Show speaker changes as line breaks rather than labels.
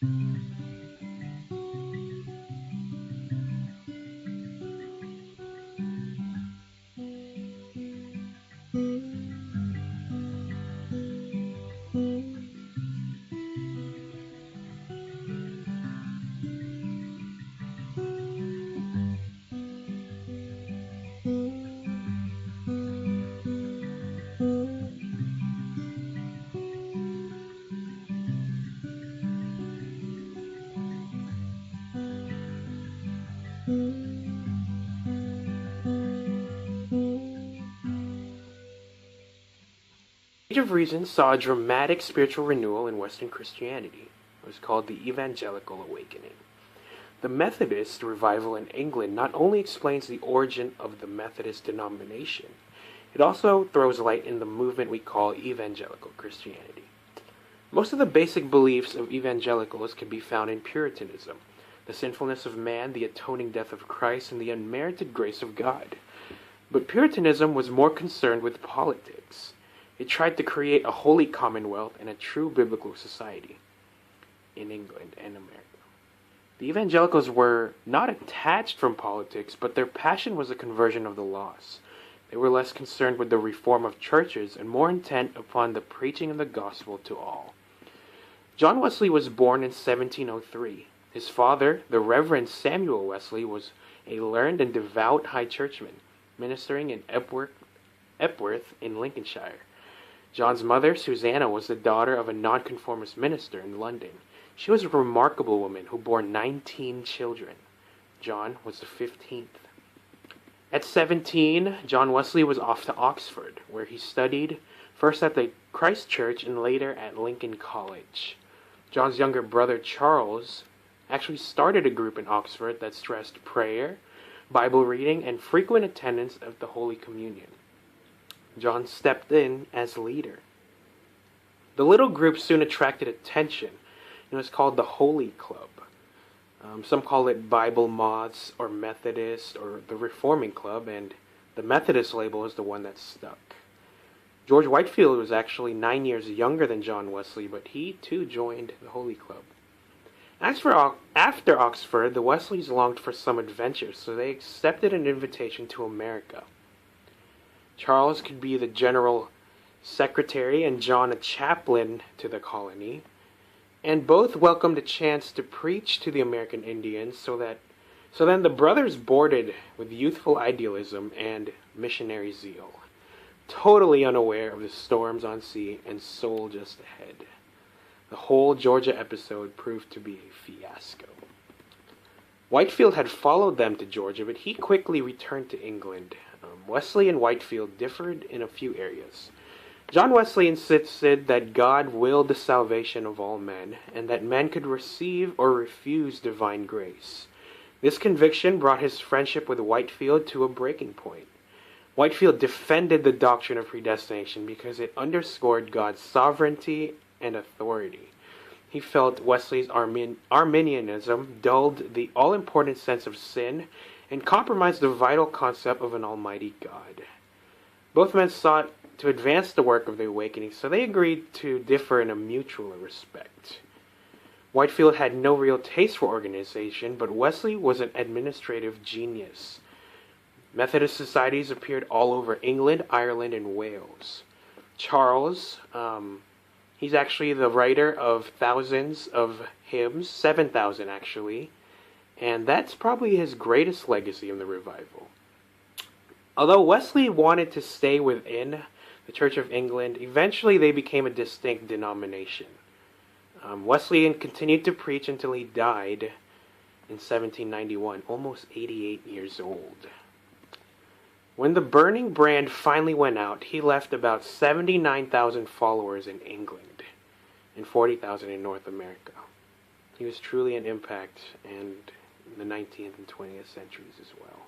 Age of Reason saw a dramatic spiritual renewal in Western Christianity. It was called the Evangelical Awakening. The Methodist revival in England not only explains the origin of the Methodist denomination, it also throws light in the movement we call evangelical Christianity. Most of the basic beliefs of evangelicals can be found in Puritanism: the sinfulness of man, the atoning death of Christ, and the unmerited grace of God. But Puritanism was more concerned with politics. It tried to create a holy commonwealth and a true biblical society in England and America. The evangelicals were not attached from politics, but their passion was the conversion of the lost. They were less concerned with the reform of churches and more intent upon the preaching of the gospel to all. John Wesley was born in 1703. His father, the Reverend Samuel Wesley, was a learned and devout high churchman, ministering in Epworth in Lincolnshire. John's mother, Susanna, was the daughter of a nonconformist minister in London. She was a remarkable woman who bore 19 children. John was the 15th. At 17, John Wesley was off to Oxford, where he studied first at the Christ Church and later at Lincoln College. John's younger brother, Charles, actually started a group in Oxford that stressed prayer, Bible reading, and frequent attendance of the Holy Communion. John stepped in as leader. The little group soon attracted attention. It was called the Holy Club. Some call it Bible Moths or Methodist or the Reforming Club, and the Methodist label is the one that stuck. George Whitefield was actually 9 years younger than John Wesley, but he too joined the Holy Club. After Oxford, the Wesleys longed for some adventure, so they accepted an invitation to America. Charles could be the general secretary and John a chaplain to the colony, and both welcomed a chance to preach to the American Indians. So then the brothers boarded with youthful idealism and missionary zeal, totally unaware of the storms on sea and soul just ahead. The whole Georgia episode proved to be a fiasco. Whitefield had followed them to Georgia, but he quickly returned to England. Wesley and Whitefield differed in a few areas. John Wesley insisted that God willed the salvation of all men, and that men could receive or refuse divine grace. This conviction brought his friendship with Whitefield to a breaking point. Whitefield defended the doctrine of predestination because it underscored God's sovereignty and authority. He felt Wesley's Arminianism dulled the all-important sense of sin and compromised the vital concept of an almighty God. Both men sought to advance the work of the awakening, so they agreed to differ in a mutual respect. Whitefield had no real taste for organization, but Wesley was an administrative genius. Methodist societies appeared all over England, Ireland, and Wales. Charles, he's actually the writer of thousands of hymns, 7,000 actually, and that's probably his greatest legacy in the revival. Although Wesley wanted to stay within the Church of England, eventually they became a distinct denomination. Wesley continued to preach until he died in 1791, almost 88 years old. When the burning brand finally went out, he left about 79,000 followers in England and 40,000 in North America. He was truly an impact in the 19th and 20th centuries as well.